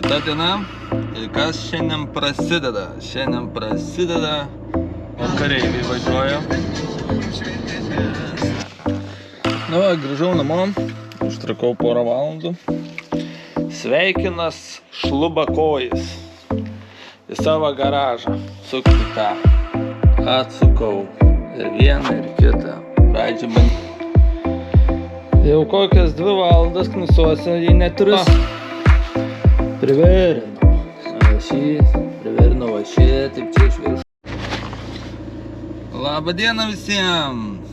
Kita diena ir kas šiandien prasideda? Šiandien prasideda kareiviai važiuoja. Na va, grįžau namo, užtrukau porą valandų. Sveikinas šlubakojis į savo garažą. Sukti tą. Atsukau ir vieną ir kitą. Pradžią bandžiau. Jau kokias 2 valandas knusuosi, jei ne 3. Priverino va šį, taip čia iš viršų. Labą dieną visiems.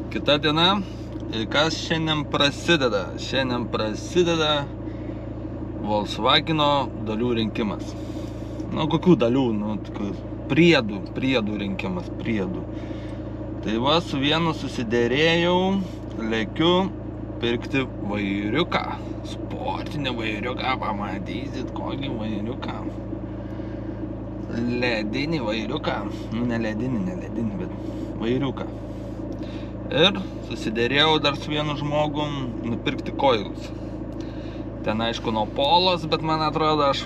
Kita diena ir kas šiandien prasideda? Šiandien prasideda Volkswageno dalių rinkimas. Nu, kokių dalių? Nu, priedų rinkimas, priedų. Tai va, su vienu susiderėjau, lekiu pirkti vairiuką. Sportinį vairiuką, pamatysit kokį vairiuką. Ledinį vairiuką. Nu, ne ledinį, bet vairiuką. Ir susiderėjau dar su vienu žmogum nupirkti koilus. Ten aišku nuo polos, bet man atrodo aš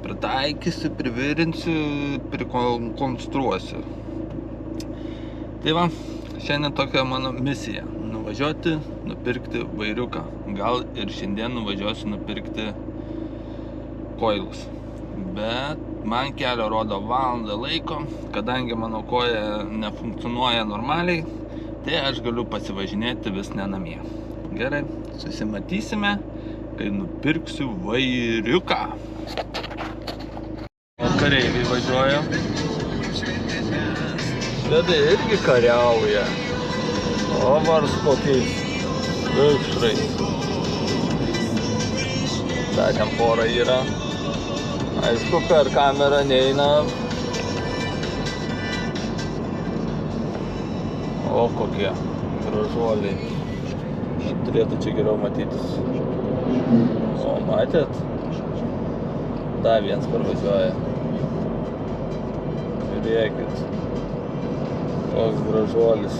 pritaikysiu, privirinsiu, prikonstruosiu. Tai va, šiandien tokia mano misija. Nuvažiuoti, nupirkti vairiuką. Gal ir šiandien nuvažiuosiu nupirkti koilus. Bet man kelio rodo valandą laiko, kadangi mano koja nefunkcionuoja normaliai, tai aš galiu pasivažinėti vis ne namie. Gerai, susimatysime, kai nupirksiu vairiuką. Kareiviai važiuoja. Švedai irgi kariauja. O vars kokiais vikšrais. Ta ten pora yra. Aišku, per kamerą neina. O kokie gražuoliai. Turėtų čia geriau matytis. O matėt? Dar vienas parvažiuoja. Žiūrėkit. Koks gražuolis.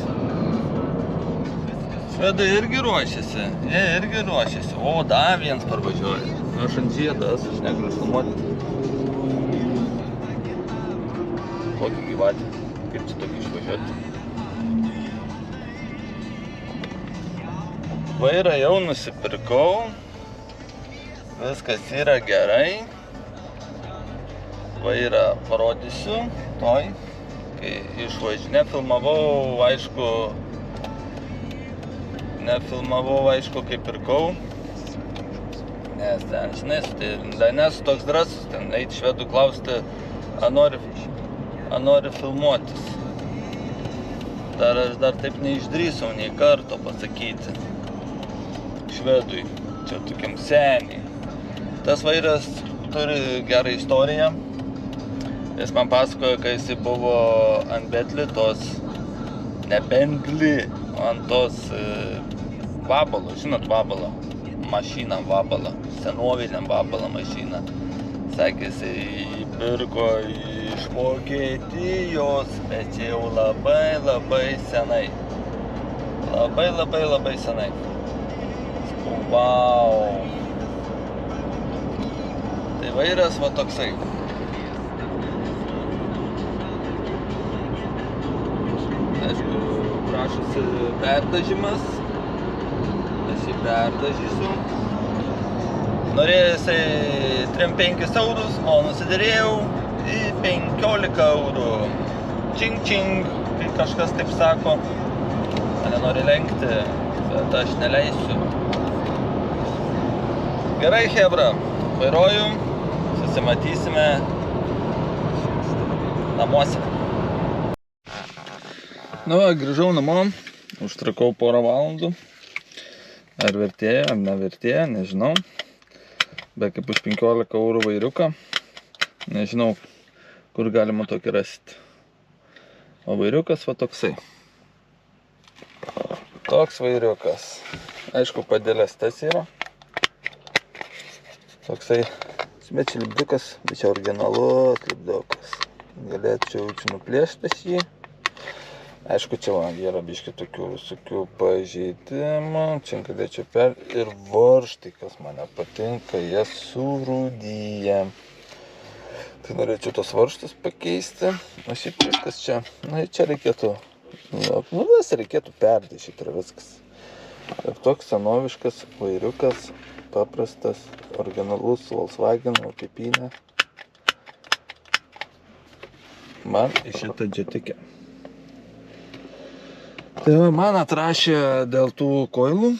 Švedai irgi ruošiasi. Jie irgi ruošiasi. O, dar vienas parvažiuoja. Aš ant žiedas, aš negaliu filmuoti. Kokį gyvatį. Kaip čia tokį išvažiuoti. Vairą jau nusipirkau. Viskas yra gerai. Vairą parodysiu. Toj. Kai nefilmavau, aišku, kai pirkau. Nes ten, žinai, nesu toks drąsus, ten eiti švedų klausti, ar nori filmuotis. Aš dar taip neišdrįsau nei karto pasakyti švedui, čia tokiam seniai. Tas vairas turi gerą istoriją. Jis man pasakojo, kai jis buvo ant ne Bentley, ant tos vabalo, žinot vabalą, mašiną vabalą, senovinę vabalą mašiną. Sakė, jis pirko iš Vokietijos, bet jau labai senai. Labai senai. Sakau, vau. Tai vairas va toksai. Aišku, prašosi perdažimas. Aš jį perdažysiu. Norėjo jisai 3-5 eurus, o nusiderėjau į 15 eurų. Čing, kai kažkas taip sako. Mane nori lenkti, bet aš neleisiu. Gerai, chebra, vairuoju, susimatysime namuose. Na va, grįžau namo, užtrukau porą valandų. Ar vertėjo, ar nevertėjo, nežinau. Bet kaip už 15 eurų vairiuką, nežinau, kur galima tokį rasti. O vairiukas va toksai. Toks vairiukas. Aišku, padėlės tas yra. Toksai smečio lipdukas, bet čia originalus lipdukas. Galėčiau čia nuplėšti jį. Aišku, čia yra biški tokių visokių pažeidimų, čia galėčiau ir varžtai, kas mane patinka, jie surūdyja. Tai norėčiau tos varžtus pakeisti, o šiaip viskas čia, čia reikėtų, reikėtų perdažyti ir viskas. Ir toks senoviškas vairiukas, paprastas, originalus Volkswagen pipinė. Man į šitą džetikę. Tai man atrašė dėl tų koilų,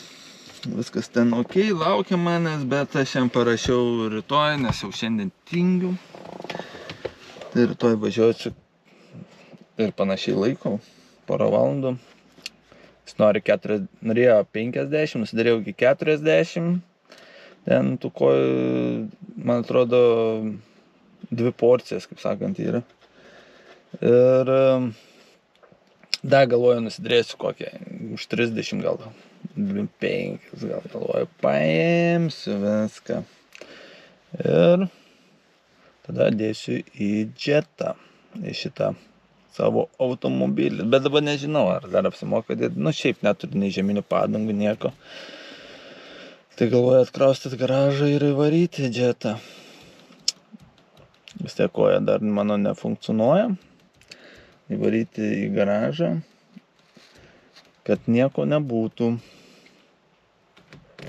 viskas ten ok, laukia manęs, bet aš jam parašiau rytoj, nes jau šiandien tingiu. Tai rytoj važiuosiu ir panašiai laiko, porą valandų. Jis norėjo 50, nusidariau iki 40. Ten tų kojų, man atrodo, 2 porcijas, kaip sakant, yra. Ir dar galvoju, nusidrėsiu kokią, už 30 gal, 25 gal galvoju, paimsiu viską. Ir tada dėsiu į džetą, į šitą savo automobilį. Bet dabar nežinau, ar dar apsimoka dėti, šiaip neturiu nei žieminių padangų, nieko. Tai galvoju atkraustyti garažą ir įvaryti džetą. Vis tiek koja dar mano nefunkcionuoja. Įvaryti į garažą, kad nieko nebūtų.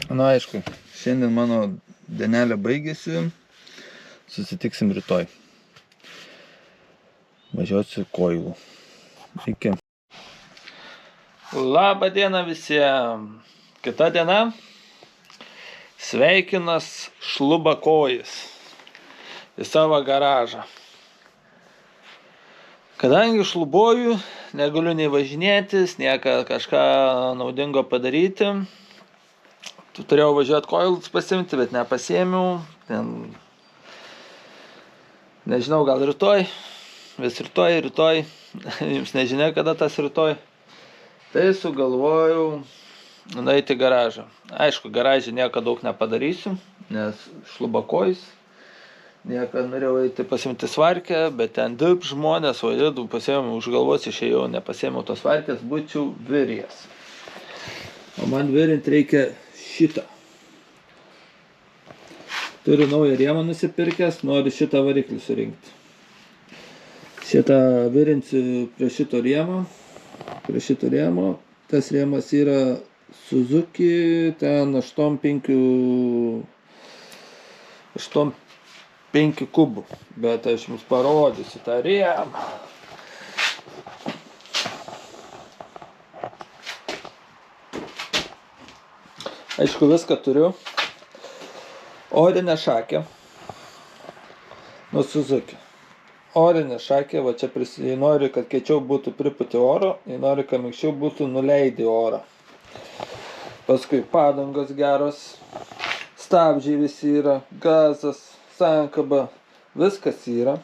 Aišku, šiandien mano dienelė baigėsi, susitiksim rytoj. Važiuosiu koilų. Iki. Labą dieną visiems. Kita diena. Sveikinas šlubakojis į savo garažą. Kadangi šlubuoju, negaliu nei važinėtis, nieko kažką naudingo padaryti. Turėjau važiuoti koilus pasiimti, bet nepasiėmiau. Nežinau, gal rytoj. Vis rytoj. Jums nežinia, kada tas rytoj. Tai sugalvojau nueiti į garažą. Aišku, garažė nieko daug nepadarysiu, nes šlubakojus. Nieko norėjau eiti pasimti svarkę, bet ten dirb žmonės, pasiėmiau už galvos, išėjau, nepasiėmiau tos svarkės, būčiau virijas. O man virinti reikia šitą. Turiu naują rėmą nusipirkęs, noriu šitą variklį surinkti. Šitą virinsiu prie šito rėmo. Tas rėmas yra Suzuki, ten 8,5 kubų, bet aš jums parodysiu tą rėmą. Aišku, viską turiu. Orinę šakę nuo Suzuki. Orinė šakė, va čia jei nori, kad kiečiau būtų pripūti oro, jei nori, kad minkščiau būtų nuleidi orą. Paskui padangos geros, stabdžiai visi yra, gazas, sankaba, viskas yra.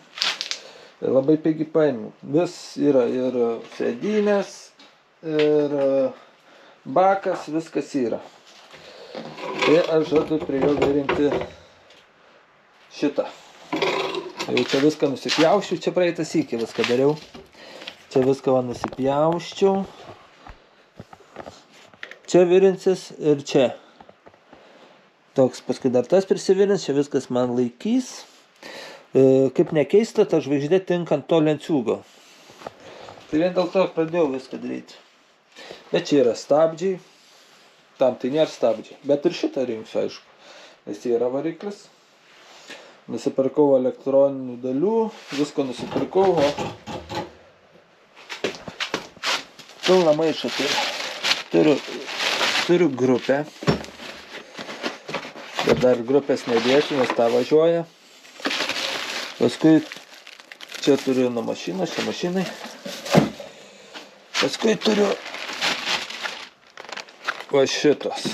Ir labai pigiai paėmiau. Vis yra ir sėdynės, ir bakas, viskas yra. Tai aš žadu prie jo virinti šitą. Jau čia viską nusipjausčiau, čia praeitą sykį viską dariau. Čia viską nusipjausčiau. Čia virinsis ir čia. Toks paskui dar tas prisivirins, čia viskas man laikys. Kaip nekeista, ta žvaigždė tinka ant to lenciūgo. Tai vien dėl to pradėjau viską daryti. Bet čia yra stabdžiai. Tam tai nėra stabdžiai. Bet ir šitą rinksiu, aišku. Nes tai yra variklis. Nusipirkau elektroninių dalių, visko nusipirkau, pilną maišą turiu grupę, bet dar grupės nedėsiu, nes tą važiuoja. Paskui čia turiu nuo mašinos, čia mašinai. Paskui turiu va šitos.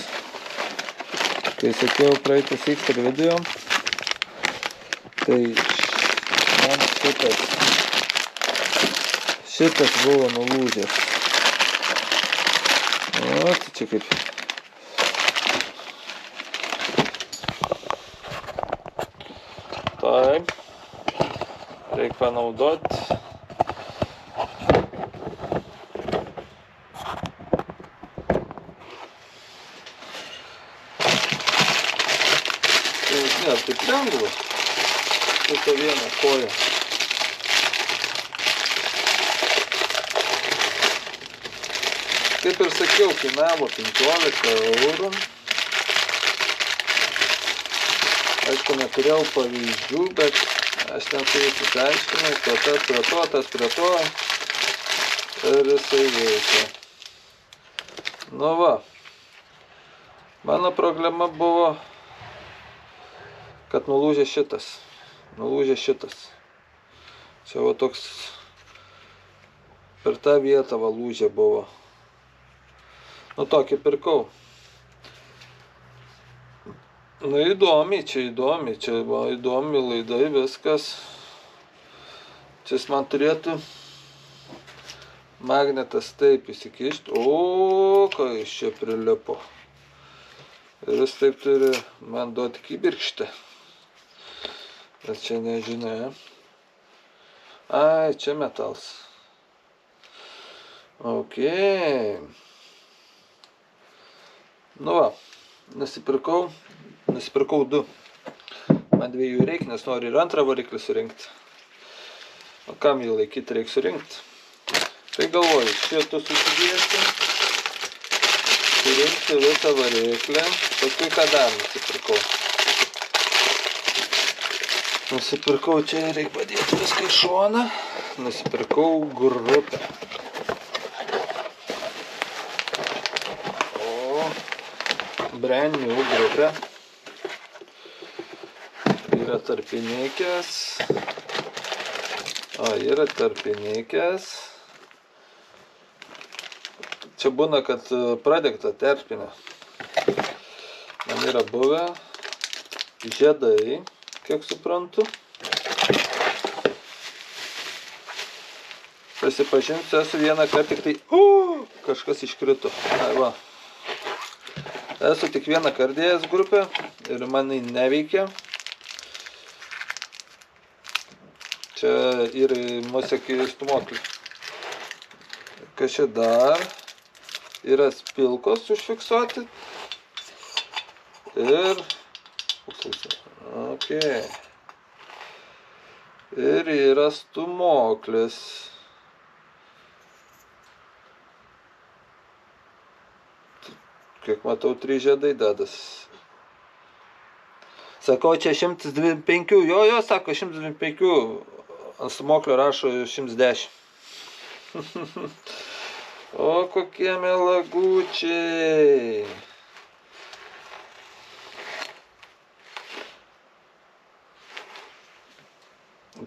Kai sakiau praeitas per video, tai man šitas buvo nulūžęs. O, tai čia kaip. Taip. Reikia panaudoti. lengva. Šitą vieną koją. Kaip ir sakiau, kainavo 15 eurų. Aišku, neturėjau pavyzdžių, bet aš ten su jais įsiaiškinau, tas prie to ir jisai veikia. Nu va, mano problema buvo, kad nulūžė šitas. Čia va toks per tą vietą va lūžė buvo. Nu tokį pirkau. Nu įdomi, čia buvo įdomi laidai, viskas. Čia jis man turėtų magnetas taip įsikišti. O, ką jis čia prilipo. Ir jis taip turi man duoti kibirkštę. Bet čia nežinia. Ai, čia metals. Ok. Nu va, nusipirkau 2. Man 2 reikia, nes noriu ir antrą variklį surinkti. O kam jį laikyti reikia surinkti? Tai galvoju, šitų susidėsiu. Surinkti visą variklį. Paskui ką dar nusipirkau. Nusipirkau, čia reikia padėti viską į šoną. Nusipirkau grupę. Brand new grupė. Yra tarpininkės. Čia būna, kad pradegta terpinė. Man yra buvę žiedai, kiek suprantu. Prisipažinsiu, esu vieną kartą tik tai... kažkas iškrito. Ai va. Esu tik vieną kartą dėjęs grupę ir man neveikia. Čia yra mūsų stūmoklį. Kas čia dar? Yra spilkos užfiksuoti. Ir... Ok. Ir yra stūmoklis. Kiek matau, 3 žiedai dedas. Sakau, čia 125. Jo, sako 125. Ant stūmoklio rašo 110. O, kokie melagučiai.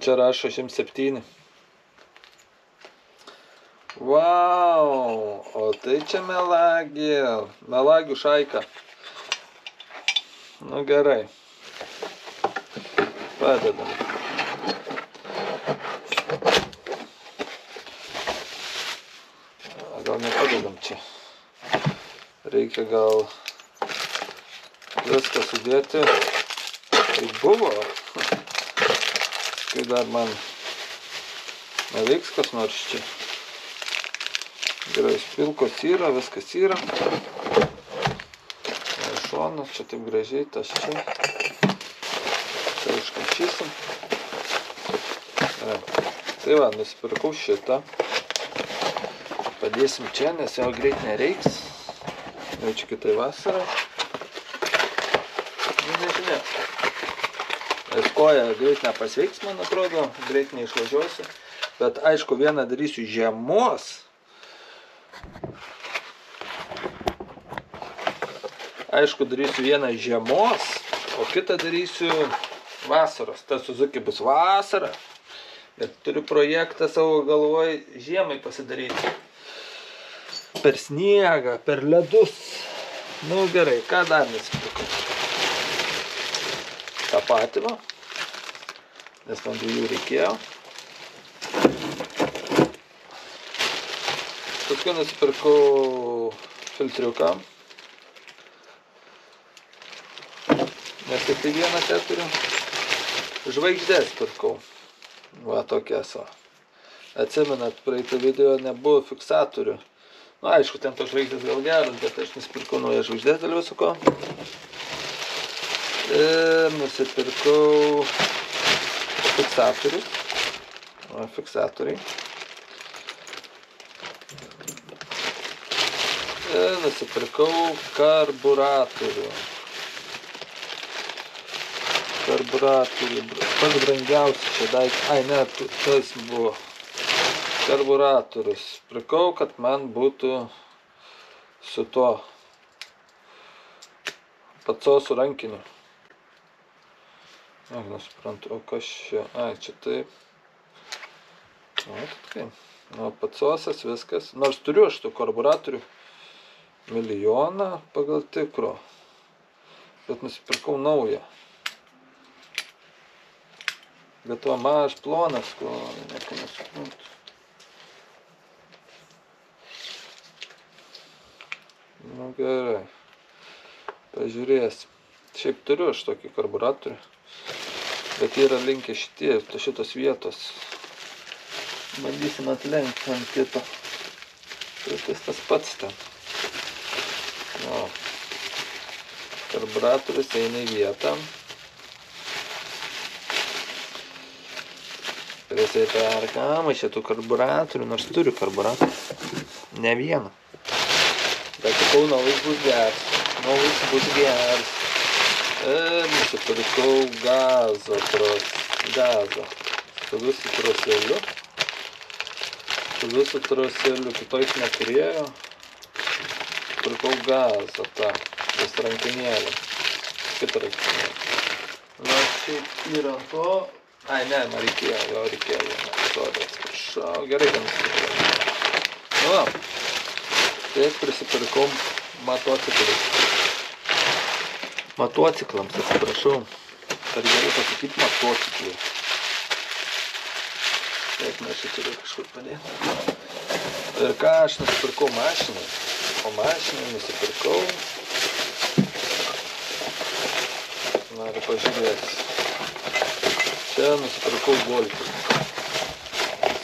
Čia rašo 107. Vau, o tai čia melagių šaika. Nu gerai. Padedam. Gal nepadedam čia. Reikia gal viską sudėti. Kaip buvo. Kai dar man neveiks kas nors čia. Gerai, spilkos yra, viskas yra. Šonas, čia taip gražiai, tas čia. Tai iškamšysim. Tai va, nusipirkau šitą. Padėsim čia, nes jau greit nereiks. Jau čia kitai vasarą. Nežinia. Koja greit nepasveiks, man atrodo, greit neišvažiuosiu. Bet aišku, vieną darysiu žiemos. Aišku, darysiu vieną žiemos, o kitą darysiu vasaros. Ta Suzuki bus vasara, bet turiu projektą savo galvoj žiemai pasidaryti. Per sniegą, per ledus. Nu gerai, ką dar nusipirkau? tą patį, va, nes man dviejų reikėjo. Paskui nusipirkau filtriuką, nes tik tai vieną turiu. Žvaigždės pirkau. Va, tokias, va. Atsimenat, praeitą video nebuvo fiksatorių. Nu, aišku, ten tos žvaigždės gal geras, bet aš nusipirkau naują žvaigždės dėl viso ko. Ir nusipirkau fiksatorius. Fiksatoriai. Ir nusipirkau karburatorių. Pats brangiausias čia daiktas. Ai, ne, tas buvo karburatorius. Pirkau, kad man būtų su tuo pacosu rankiniu. Nesuprantu, o kas čia? Ai, čia taip. O, tai. O, pacosas, viskas. Nors turiu aš tų karburatorių milijoną pagal tikro. Bet nusipirkau naują. Bet to maž plonas, ko nieko nesuprantu. Nu gerai. Pažiūrėsim. Šiaip turiu aš tokį karburatorių. Bet yra linkę šitos vietos. Bandysim atlenkti ant kito. Tas pats ten. O. Karburatorius eina į vietą. Prisiperkam šitų karburatorių, nors turiu karburatorių. Ne vieną. Bet sakau, naujas bus geras. Ir nusipirkau gazo. Su visu troseliu. Kitois neturėjo. Pirkau gazą, tas rankinėlę. Kitą rankinėlę. Na, šiaip yra ant to. Ai, ne, man reikėjo. Atsiprašau. Gerai, kad nusipirkau. Nu, tai prisipirkau motociklams, atsiprašau. Ar galiu pasakyti motociklui? Taip, mes čia turiu kažkur padėti. Ir ką aš nusipirkau mašiną? O mašiną nusipirkau. Noriu pažiūrėti. Čia nusipirkau golfą.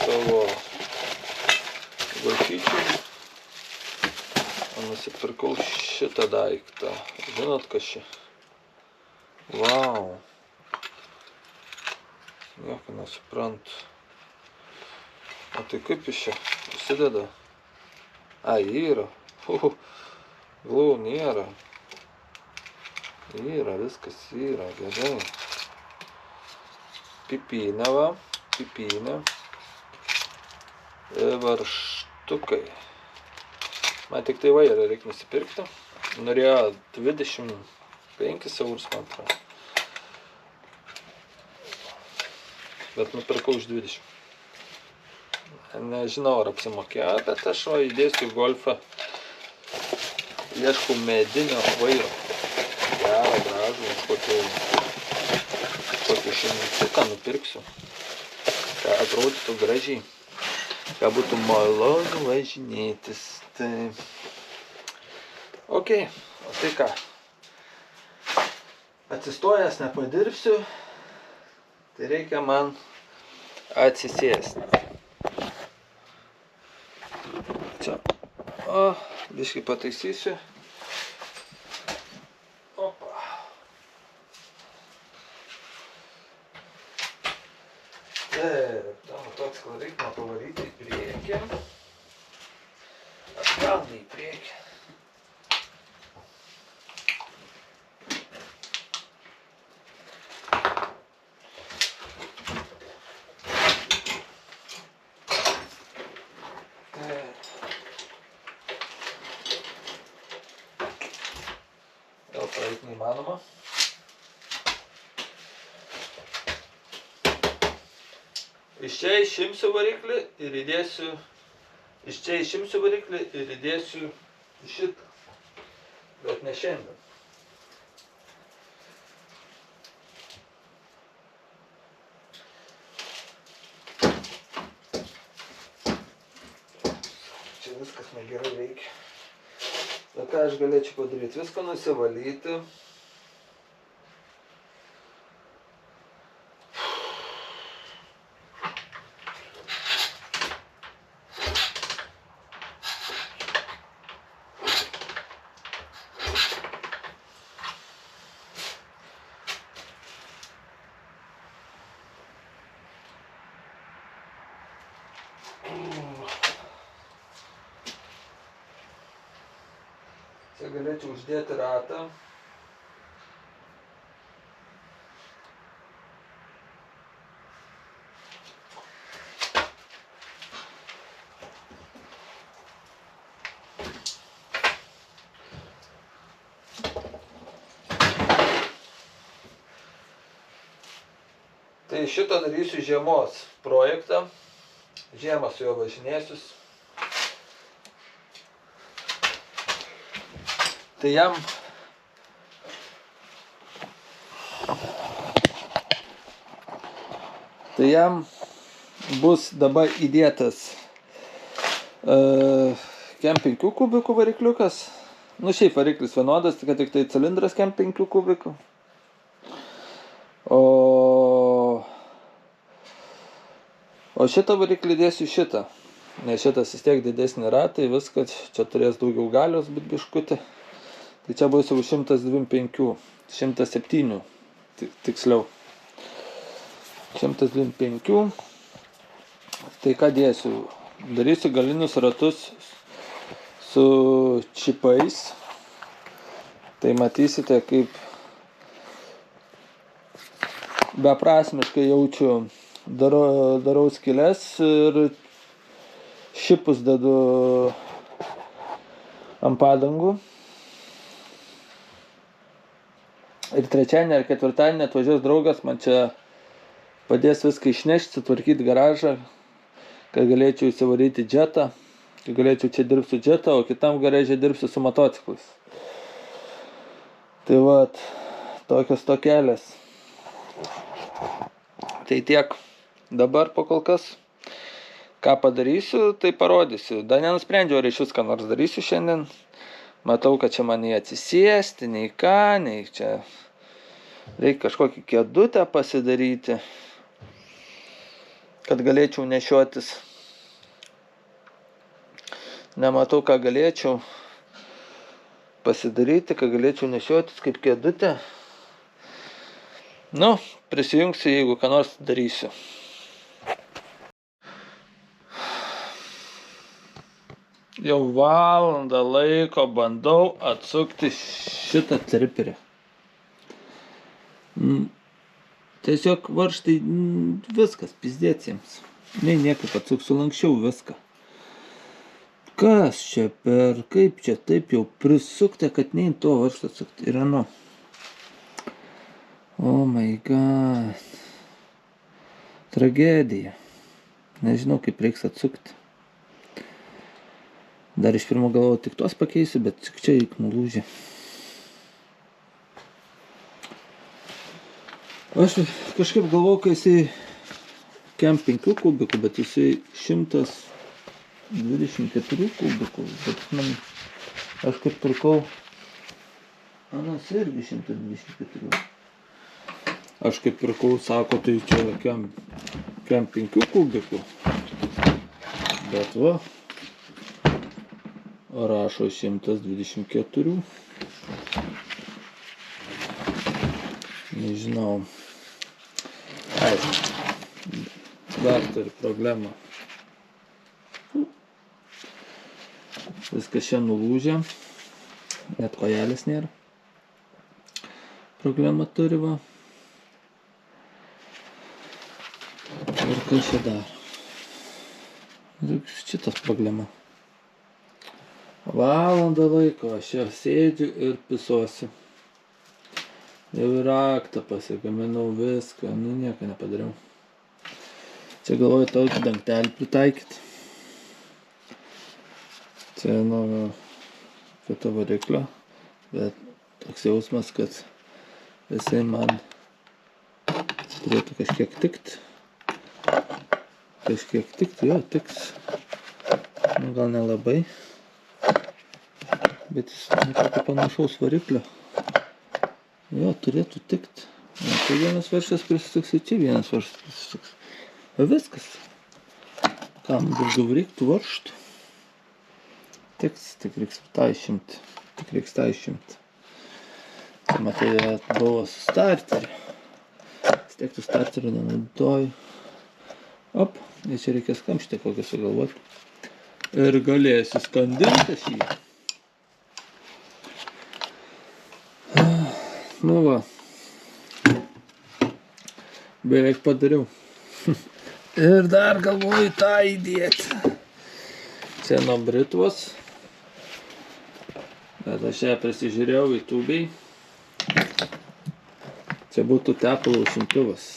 Savo golfyčių. Nusipirkau šitą daiktą. Žinot, kas čia? Vau. Nieko nesuprantu. O tai kaip iš čia užsideda? Ai, yra. Galvau, nėra. Yra, viskas yra, gerai. Pipynė va. Varštukai. Man tik tai vairą reikia nusipirkti. Norėjo 25 eurus, man atrodo. Bet nupirkau už 20. Nežinau, ar apsimokėjo, bet aš įdėsiu į golfą. Ieškau medinio vairo. Gerą, gražų, kokį šimtuką nupirksiu. Ką atrodytų gražiai. Ką būtų malonu važinėtis. Tai... Ok, o tai ką? Atsistojęs nepadirbsiu. Tai reikia man atsisėsti. Čia. O, biškį pataisysiu. Opa. Taip, tam toks reikia pavaryti į priekį. Atgal į priekį. Vėl praeit neįmanoma. Iš čia išimsiu variklį ir įdėsiu šitą. Bet ne šiandien. Čia viskas negerai veikia. Bet ką aš galėčiau padaryti? Viską nusivalyti. Čia galėčiau uždėti ratą. Tai šito darysiu žiemos projektą. Žiemą su juo važinėsius. Tai jam bus dabar įdėtas kem 5 kubikų varikliukas. Nu šiaip variklis vienodas, tik tai cilindras kem 5 kubikų. O šitą variklį dėsiu šitą, nes šitas vis tiek didesnį ratai, viskas, čia turės daugiau galios būt biškutį. Tai čia bus jau 125, 107 tiksliau. 125. Tai ką dėsiu? Darysiu galinius ratus su čipais. Tai matysite, kaip beprasmiškai jaučiu. Darau skylės ir šipus dedu ant padangų. Ir trečiadienį ar ketvirtadienį atvažiuos draugas, man čia padės viską išnešti, sutvarkyti garažą, kad galėčiau įsivaryti džetą, kad galėčiau čia dirbti su džetą, o kitam garaže dirbsiu su motociklais. Tai vat, tokios tokelės. Tai tiek. Dabar po kol kas, ką padarysiu, tai parodysiu. Dar nenusprendžiau, ar iš vis ką nors darysiu šiandien. Matau, kad čia man nei atsisėsti, nei ką, nei čia reikia kažkokį kėdutę pasidaryti, kad galėčiau nešiotis. Nematau, ką galėčiau pasidaryti, kad galėčiau nešiotis kaip kėdutę. Nu, prisijungsiu, jeigu ką nors darysiu. Jau valandą laiko bandau atsukti šitą triperį. Tiesiog varžtai viskas, pizdėts jiems. Niekaip atsuksiu lankščiau viską. Kas čia per, kaip čia taip jau prisukta, kad nei to varžtą atsukti. Ir ano. Oh my god. Tragedija. Nežinau, kaip reiks atsukti. Dar iš pirmo galvoju tik tos pakeisiu, bet tik čia reik nulūžė. Aš kažkaip galvoju, kad jisai kem 5 kubikų, bet jisai 124 kubikų. Bet man, aš kaip pirkau, anas irgi 124. Aš kaip pirkau, sako, tai čia kem 5 kubikų. Bet va. Rašo 124. Nežinau. Aišku. Dar turi problemą. Viskas čia nulūžė. Net kojelės nėra. Problema turi va. Ir kas čia dar? Šitas problema. Valandą laiko aš čia sėdžiu ir pisuosiu. Jau ir raktą pasigaminau viską, nu nieko nepadariau. Čia galvoju tokį dangtelį pritaikyti. Čia nuo kito variklio, bet toks jausmas, kad visai man turėtų kažkiek tikti. Kažkiek tikti, jo, tiks. Nu, gal nelabai. Bet jis tokio panašaus variklio. Jo, turėtų tikti. Tai vienas varžtas prisisuks, čia vienas varžtas prisisuks. Viskas. Kam daugiau reiktų varžtų? Tiks, tik reiks tą išimti. Tai matai, buvo su starteriu. Stiektų starteriu nenaudoju. Op, ir čia reikės kamštį kokią sugalvoti. Ir galėsiu skandinti šį. Nu va. Beveik padariau. Ir dar galvoju tą įdėti. Čia nuo britvos. Bet aš ją prisižiūrėjau YouTube'ai. Čia būtų tepalo aušintuvas.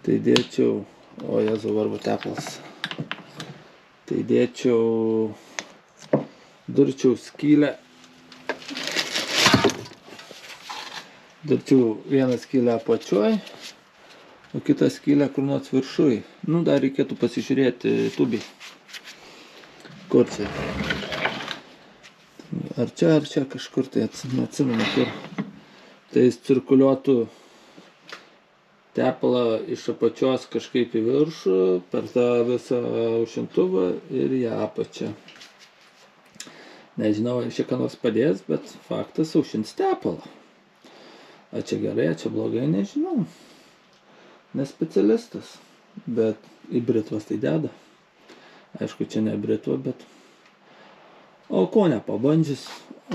Tai dėčiau... O, Jėzau, varbu tepalas. Tai dėčiau... Durčiau skylę. Durčiau vieną skylę apačioj, o kitą skylę kur nors viršuj. Nu, dar reikėtų pasižiūrėti YouTube'ai. Kur čia? Ar čia kažkur, tai neatsimenu kur. Tai jis cirkuliuotų tepalą iš apačios kažkaip į viršų, per tą visą aušintuvą ir į apačią. Nežinau, ar čia ką nors padės, bet faktas aušins tepalą. A čia gerai, a čia blogai, nežinau. Nespecialistas, bet į britvas tai deda. Aišku, čia ne britva, bet... O ko nepabandžius?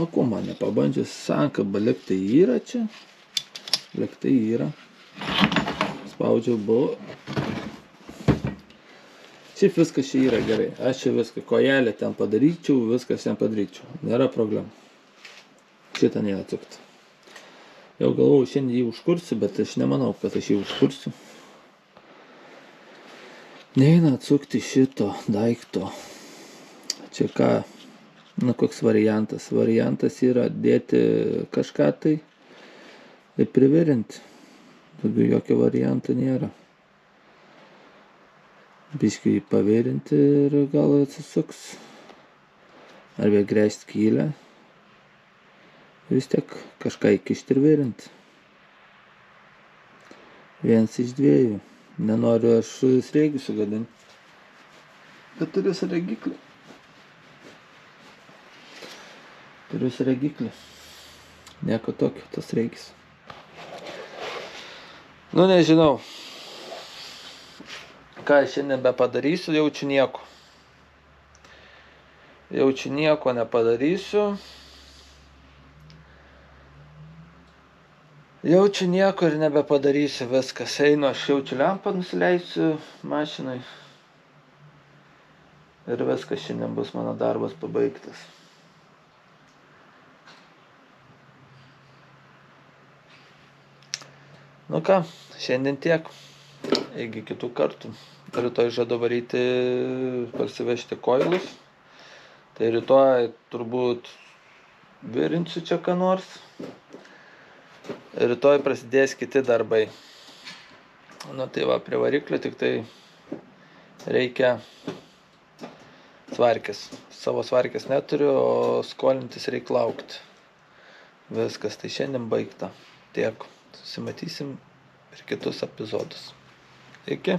O ko man nepabandžius? Sankaba liktai yra čia. Liktai yra. Spaudžiau buvo. Šiaip viskas čia yra gerai. Aš čia viską, kojelę ten padaryčiau, viskas ten padaryčiau. Nėra problemų. Šitą neatsukti. Jau galvojau, šiandien jį užkursiu, bet aš nemanau, kad aš jį užkursiu. Neina atsukti šito daikto. Čia ką? Nu, koks variantas? Variantas yra dėti kažką tai ir privirinti. Daugiau jokio varianto nėra. Biškį jį pavirinti ir gal atsisuks. Arba gręžti skylę. Vis tiek kažką įkišti ir virinti. Vienas iš dviejų. Nenoriu aš sriegių sugadinti. Bet turiu sriegiklį. Turiu sriegiklį. Nieko tokio, tas reikis. Nu, nežinau. Ką aš šiandien bepadarysiu, jaučiu nieko. Jaučiu nieko nepadarysiu. Jaučiu nieko ir nebepadarysiu viskas. Einu, aš jaučiu lempą, nusileisiu mašinai. Ir viskas, šiandien bus mano darbas pabaigtas. Nu ką, šiandien tiek. Iki kitų kartų. Rytoj žadu varyti, parsivežti koilus. Tai rytoj turbūt virinsiu čia ką nors. Rytoj prasidės kiti darbai. Nu tai va, prie variklio tik tai reikia svarkės. Savo svarkės neturiu, o skolintis reikia laukti. Viskas, tai šiandien baigta. Tiek. Susimatysim per kitus epizodus. Iki.